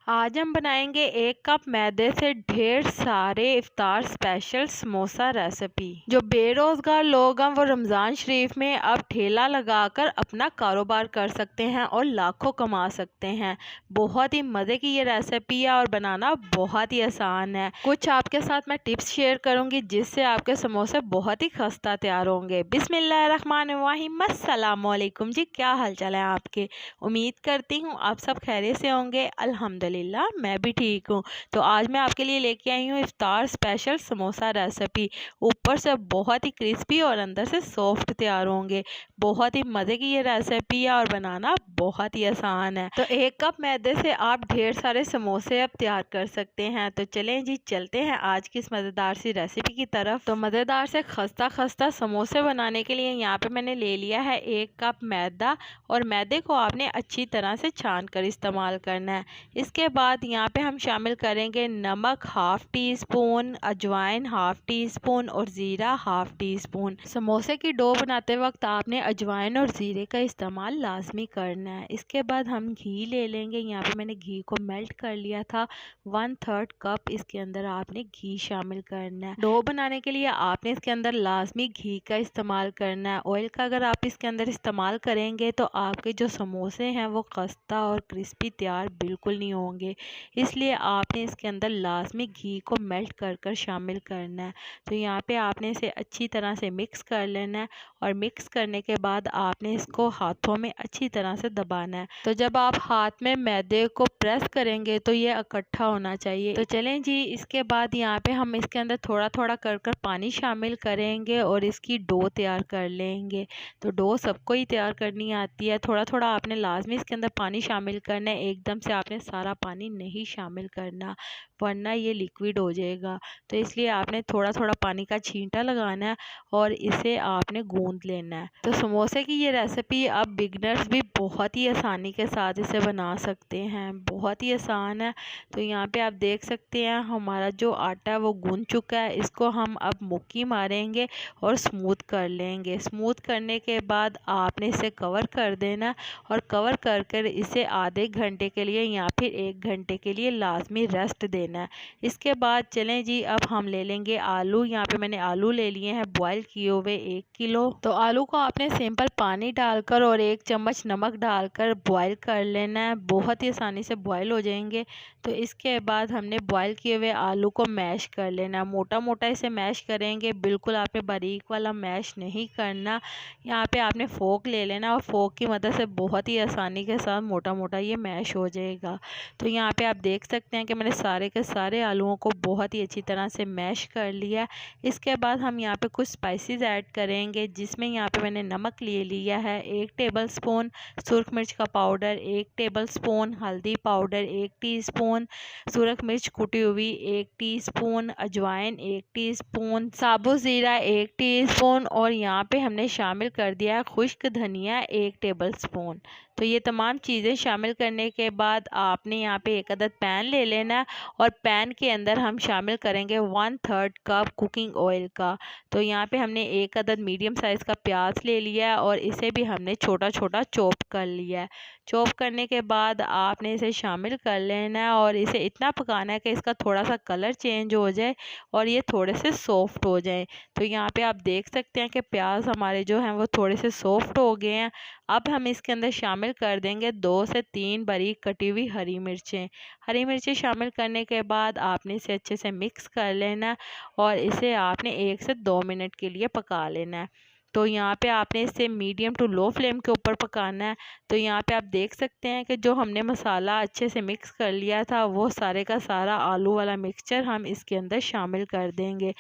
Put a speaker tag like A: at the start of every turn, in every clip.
A: आज हम बनाएंगे 1 कप मैदे से ढेर सारे इफ्तार स्पेशल समोसा रेसिपी। जो बेरोजगार लोग हैं वो रमज़ान शरीफ में अब ठेला लगाकर अपना कारोबार कर सकते हैं और लाखों कमा सकते हैं। बहुत ही मज़े की ये रेसिपी है और बनाना बहुत ही आसान है। कुछ आपके साथ मैं टिप्स शेयर करूंगी जिससे आपके समोसे बहुत ही खस्ता तैयार होंगे। बिस्मिल्लाहिर्रहमानिर्रहीम, अस्सलामुअलैकुम जी, क्या हाल चाल है आपके। उम्मीद करती हूँ आप सब खैरियत से होंगे। अल्हम्दुलिल्लाह मैं भी ठीक हूँ। तो आज मैं आपके लिए लेके आई हूँ इफ्तार स्पेशल समोसा रेसिपी। ऊपर से बहुत ही क्रिस्पी और अंदर से सॉफ्ट तैयार होंगे। बहुत ही मज़े की ये रेसिपी है और बनाना बहुत ही आसान है। तो 1 कप मैदे से आप ढेर सारे समोसे अब तैयार कर सकते हैं। तो चलें जी, चलते हैं आज की इस मज़ेदार सी रेसिपी की तरफ। तो मज़ेदार से खस्ता खस्ता समोसे बनाने के लिए यहाँ पे मैंने ले लिया है 1 कप मैदा और मैदे को आपने अच्छी तरह से छान कर इस्तेमाल करना है। इसके बाद यहाँ पे हम शामिल करेंगे नमक हाफ टी स्पून, अजवाइन हाफ टी स्पून और ज़ीरा हाफ टी स्पून। समोसे की डो बनाते वक्त आपने अजवाइन और ज़ीरे का इस्तेमाल लाजमी करना है। इसके बाद हम घी ले लेंगे। यहाँ पे मैंने घी को मेल्ट कर लिया था। 1/3 कप इसके अंदर आपने घी शामिल करना है। डो बनाने के लिए आपने इसके अंदर लाजमी घी का इस्तेमाल करना है। ऑयल का अगर आप इसके अंदर इस्तेमाल करेंगे तो आपके जो समोसे हैं वो खस्ता और क्रिस्पी तैयार बिल्कुल नहीं होंगे। इसलिए आपने इसके अंदर लाजमी घी को मेल्ट कर कर शामिल करना है। तो यहाँ पे आपने इसे अच्छी तरह से मिक्स कर लेना है और मिक्स करने के बाद आपने इसको हाथों में अच्छी तरह से दबाना है। तो जब आप हाथ में मैदे को प्रेस करेंगे तो ये इकट्ठा होना चाहिए। तो चलें जी, इसके बाद यहाँ पे हम इसके अंदर थोड़ा थोड़ा कर कर पानी शामिल करेंगे और इसकी डो तैयार कर लेंगे। तो डो सबको ही तैयार करनी आती है। थोड़ा थोड़ा आपने लाजमी इसके अंदर पानी शामिल करना है। एकदम से आपने सारा पानी नहीं शामिल करना वरना ये लिक्विड हो जाएगा। तो इसलिए आपने थोड़ा थोड़ा पानी का छींटा लगाना है और इसे आपने गूंद लेना है। तो समोसे की ये रेसिपी अब बिगनर्स भी बहुत ही आसानी के साथ इसे बना सकते हैं। बहुत ही आसान है। तो यहाँ पे आप देख सकते हैं हमारा जो आटा है वो गूंद चुका है। इसको हम अब मुक्की मारेंगे और स्मूथ कर लेंगे। स्मूथ करने के बाद आपने इसे कवर कर देना और कवर कर कर इसे आधे घंटे के लिए या फिर 1 घंटे के लिए लाजमी रेस्ट देना है। इसके बाद चलें जी, अब हम ले लेंगे आलू। यहाँ पे मैंने आलू ले लिए हैं बॉयल किए हुए 1 किलो। तो आलू को आपने सिंपल पानी डालकर और 1 चम्मच नमक डालकर बॉयल कर लेना है। बहुत ही आसानी से बॉयल हो जाएंगे। तो इसके बाद हमने बॉयल किए हुए आलू को मैश कर लेना है। मोटा मोटा इसे मैश करेंगे, बिल्कुल आपने बारीक वाला मैश नहीं करना। यहाँ पे आपने फोक ले लेना और फोक की मदद से बहुत ही आसानी के साथ मोटा मोटा ये मैश हो जाएगा। तो यहाँ पे आप देख सकते हैं कि मैंने सारे के सारे आलूओं को बहुत ही अच्छी तरह से मैश कर लिया। इसके बाद हम यहाँ पे कुछ स्पाइसेस ऐड करेंगे जिसमें यहाँ पे मैंने नमक ले लिया है 1 टेबल स्पून, सुरख मिर्च का पाउडर 1 टेबल स्पून, हल्दी पाउडर 1 टीस्पून, सुरख मिर्च कुटी हुई 1 टीस्पून, अजवाइन 1 टीस्पून, साबुत ज़ीरा 1 टीस्पून और यहाँ पे हमने शामिल कर दिया है खुश्क धनिया 1 टेबल स्पून। तो ये तमाम चीज़ें शामिल करने के बाद आपने यहाँ पे 1 अदद पैन ले लेना और पैन के अंदर हम शामिल करेंगे 1/3 कप कुकिंग ऑयल का। तो यहाँ पे हमने 1 अदद मीडियम साइज़ का प्याज ले लिया है और इसे भी हमने छोटा छोटा चॉप कर लिया है। चॉप करने के बाद आपने इसे शामिल कर लेना है और इसे इतना पकाना है कि इसका थोड़ा सा कलर चेंज हो जाए और ये थोड़े से सॉफ्ट हो जाए। तो यहाँ पे आप देख सकते हैं कि प्याज हमारे जो हैं वो थोड़े से सॉफ्ट हो गए हैं। अब हम इसके अंदर शामिल कर देंगे 2 से 3 बारीक कटी हुई हरी मिर्चें। हरी मिर्चें शामिल करने के बाद आपने इसे अच्छे से मिक्स कर लेना और इसे आपने 1 से 2 मिनट के लिए पका लेना है। तो यहाँ पे आपने इसे मीडियम टू लो फ्लेम के ऊपर पकाना है। तो यहाँ पे आप देख सकते हैं कि जो हमने मसाला अच्छे से मिक्स कर लिया था वो सारे का सारा आलू वाला मिक्सचर हम इसके अंदर शामिल कर देंगे।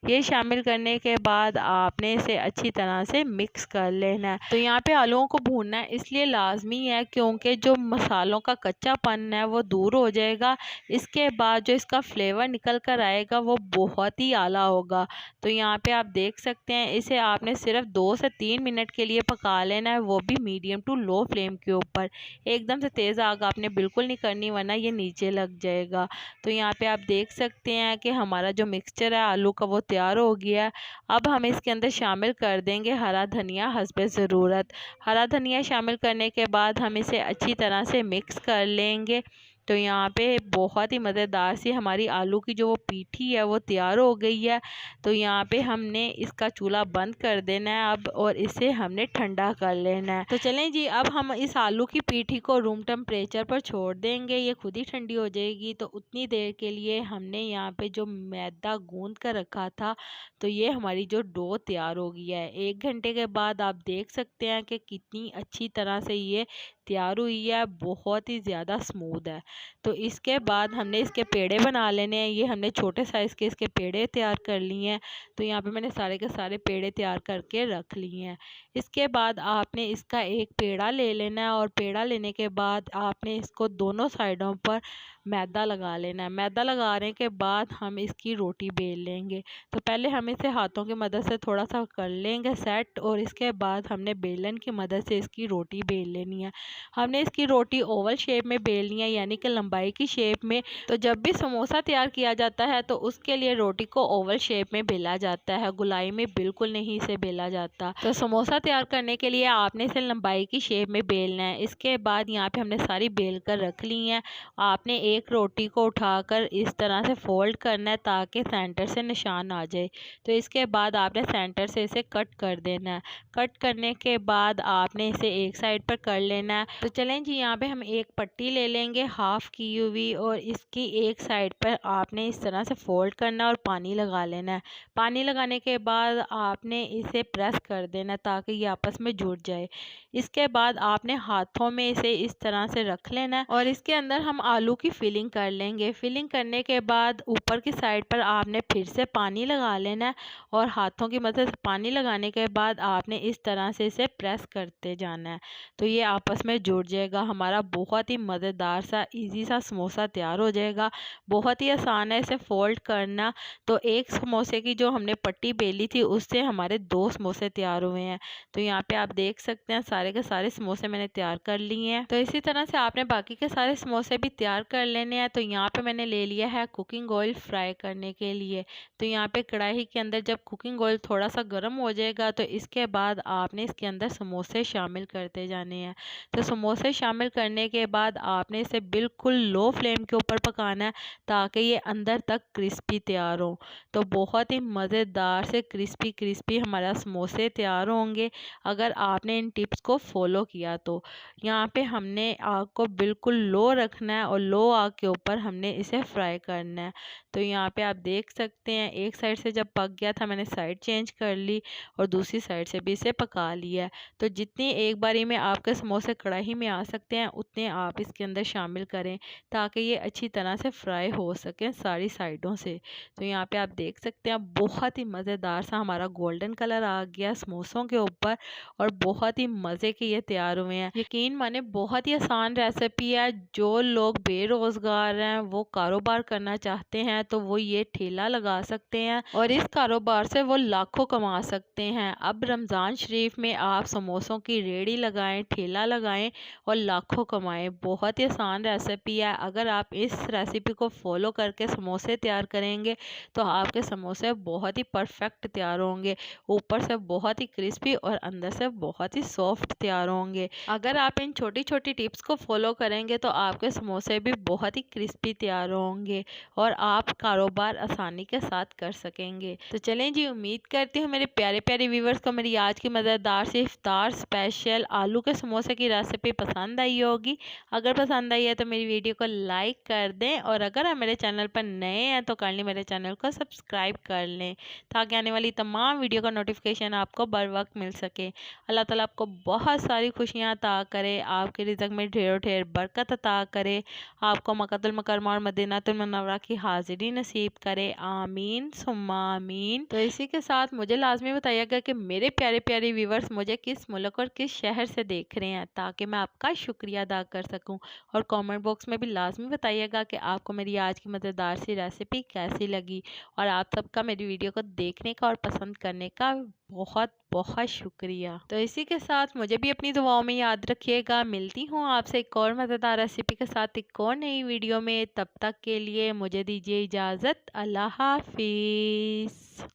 A: ये शामिल करने के बाद आपने इसे अच्छी तरह से मिक्स कर लेना है। तो यहाँ पे आलूओं को भूनना है इसलिए लाजमी है क्योंकि जो मसालों का कच्चापन है वो दूर हो जाएगा। इसके बाद जो इसका फ्लेवर निकल कर आएगा वो बहुत ही आला होगा। तो यहाँ पे आप देख सकते हैं इसे आपने सिर्फ 2 से 3 मिनट के लिए पका लेना है, वो भी मीडियम टू लो फ्लेम के ऊपर। एकदम से तेज़ आग आपने बिल्कुल नहीं करनी वरना ये नीचे लग जाएगा। तो यहाँ पे आप देख सकते हैं कि हमारा जो मिक्सचर है आलू का वो तैयार हो गया। अब हम इसके अंदर शामिल कर देंगे हरा धनिया हस्बे ज़रूरत। हरा धनिया शामिल करने के बाद हम इसे अच्छी तरह से मिक्स कर लेंगे। तो यहाँ पे बहुत ही मज़ेदार सी हमारी आलू की जो वो पीठी है वो तैयार हो गई है। तो यहाँ पे हमने इसका चूल्हा बंद कर देना है अब, और इसे हमने ठंडा कर लेना है। तो चलें जी, अब हम इस आलू की पीठी को रूम टेम्परेचर पर छोड़ देंगे, ये खुद ही ठंडी हो जाएगी। तो उतनी देर के लिए हमने यहाँ पे जो मैदा गूंद कर रखा था, तो ये हमारी जो डो तैयार हो गई है। 1 घंटे के बाद आप देख सकते हैं कि कितनी अच्छी तरह से ये तैयार हुई है, बहुत ही ज़्यादा स्मूथ है। तो इसके बाद हमने इसके पेड़े बना लेने हैं। ये हमने छोटे साइज़ के इसके पेड़े तैयार कर लिए हैं। तो यहाँ पे मैंने सारे के सारे पेड़े तैयार करके रख लिए हैं। इसके बाद आपने इसका एक पेड़ा ले लेना है, और पेड़ा लेने के बाद आपने इसको दोनों साइडों पर मैदा लगा लेना है। मैदा लगाने के बाद हम इसकी रोटी बेल लेंगे। तो पहले हम इसे हाथों की मदद से थोड़ा सा कर लेंगे सेट, और इसके बाद हमने बेलन की मदद से इसकी रोटी बेल लेनी है। हमने इसकी रोटी ओवल शेप में बेलनी है, यानी कि लंबाई की शेप में। तो जब भी समोसा तैयार किया जाता है तो उसके लिए रोटी को ओवल शेप में बेला जाता है, गोलाई में बिल्कुल नहीं इसे बेला जाता। तो समोसा तैयार करने के लिए आपने इसे लंबाई की शेप में बेलना है। इसके बाद यहाँ पे हमने सारी बेल कर रख ली हैं। आपने एक रोटी को उठाकर इस तरह से फोल्ड करना है ताकि सेंटर से निशान आ जाए। तो इसके बाद आपने सेंटर से इसे कट कर देना है। कट करने के बाद आपने इसे एक साइड पर कर लेना है। तो चलें जी, यहाँ पे हम एक पट्टी ले लेंगे हाफ की हुई, और इसकी एक साइड पर आपने इस तरह से फोल्ड करना है और पानी लगा लेना है। पानी लगाने के बाद आपने इसे प्रेस कर देना ताकि ये आपस में जुड़ जाए। इसके बाद आपने हाथों में इसे इस तरह से रख लेना है, और इसके अंदर हम आलू की फिलिंग कर लेंगे। फिलिंग करने के बाद ऊपर की साइड पर आपने फिर से पानी लगा लेना है, और हाथों की मदद से पानी लगाने के बाद आपने इस तरह से इसे प्रेस करते जाना है। तो ये आपस में जुड़ जाएगा। हमारा बहुत ही मज़ेदार सा इजी सा समोसा तैयार हो जाएगा। बहुत ही आसान है इसे फोल्ड करना। तो एक समोसे की जो हमने पट्टी बेली थी उससे हमारे 2 समोसे तैयार हुए हैं। तो यहाँ पे आप देख सकते हैं सारे के सारे समोसे मैंने तैयार कर लिए हैं। तो इसी तरह से आपने बाकी के सारे समोसे भी तैयार कर लेने हैं। तो यहाँ पे मैंने ले लिया है कुकिंग ऑयल फ्राई करने के लिए। तो यहाँ पे कढ़ाई के अंदर जब कुकिंग ऑयल थोड़ा सा गर्म हो जाएगा तो इसके बाद आपने इसके अंदर समोसे शामिल करते जाने हैं। तो समोसे शामिल करने के बाद आपने इसे बिल्कुल लो फ्लेम के ऊपर पकाना है ताकि ये अंदर तक क्रिस्पी तैयार हो। तो बहुत ही मज़ेदार से क्रिस्पी क्रिस्पी हमारा समोसे तैयार होंगे अगर आपने इन टिप्स को फॉलो किया। तो यहाँ पे हमने आग को बिल्कुल लो रखना है और लो आग के ऊपर हमने इसे फ्राई करना है। तो यहाँ पे आप देख सकते हैं एक साइड से जब पक गया था मैंने साइड चेंज कर ली और दूसरी साइड से भी इसे पका लिया है। तो जितनी एक बारी में आपके समोसे कढ़ाई में आ सकते हैं उतने आप इसके अंदर शामिल करें ताकि ये अच्छी तरह से फ्राई हो सकें सारी साइडों से। तो यहाँ पे आप देख सकते हैं बहुत ही मज़ेदार सा हमारा गोल्डन कलर आ गया समोसों के ऊपर और बहुत ही मज़े के ये तैयार हुए हैं। यकीन माने बहुत ही आसान रेसिपी है। जो लोग बेरोज़गार हैं वो कारोबार करना चाहते हैं तो वो ये ठेला लगा सकते हैं और इस कारोबार से वो लाखों कमा सकते हैं। अब रमज़ान शरीफ में आप समोसों की रेहड़ी लगाएं, ठेला लगाएं और लाखों कमाएं। बहुत ही आसान रेसिपी है। अगर आप इस रेसिपी को फॉलो करके समोसे तैयार करेंगे तो आपके समोसे बहुत ही परफेक्ट तैयार होंगे, ऊपर से बहुत ही क्रिस्पी और अंदर से बहुत ही सॉफ्ट तैयार होंगे। अगर आप इन छोटी छोटी टिप्स को फॉलो करेंगे तो आपके समोसे भी बहुत ही क्रिस्पी तैयार होंगे और आप कारोबार आसानी के साथ कर सकेंगे। तो चलें जी, उम्मीद करती हूँ मेरे प्यारे प्यारे व्यूवर्स को मेरी आज की मज़ेदार सी इफ्तार स्पेशल आलू के समोसे की रेसिपी पसंद आई होगी। अगर पसंद आई है तो मेरी वीडियो को लाइक कर दें और अगर आप मेरे चैनल पर नए हैं तो काइंडली मेरे चैनल को सब्सक्राइब कर लें ताकि आने वाली तमाम वीडियो का नोटिफिकेशन आपको बर वक्त मिल सके। अल्लाह ताला आपको बहुत सारी खुशियाँ अता करे, आपके रिज़्क़ में ढेरों ढेर बरकत अता करे, आपको मक्कातुल मुकर्रमा और मदीनातुल मुनव्वरा की हाज़िरी नसीब करे। आमीन सुम्मा आमीन। तो इसी के साथ मुझे लाजमी बताइएगा कि मेरे प्यारे प्यारे व्यूवर्स मुझे किस मुल्क और किस शहर से देख रहे हैं ताकि मैं आपका शुक्रिया अदा कर सकूं। और कमेंट बॉक्स में भी लाजमी बताइएगा कि आपको मेरी आज की मज़ेदार सी रेसिपी कैसी लगी। और आप सबका मेरी वीडियो को देखने का और पसंद करने का बहुत बहुत शुक्रिया। तो इसी के साथ मुझे भी अपनी दुआओं में याद रखिएगा। मिलती हूँ आपसे एक और मज़ेदार रेसिपी के साथ एक और नई वीडियो में। तब तक के लिए मुझे दीजिए इजाज़त। अल्लाह हाफिज़।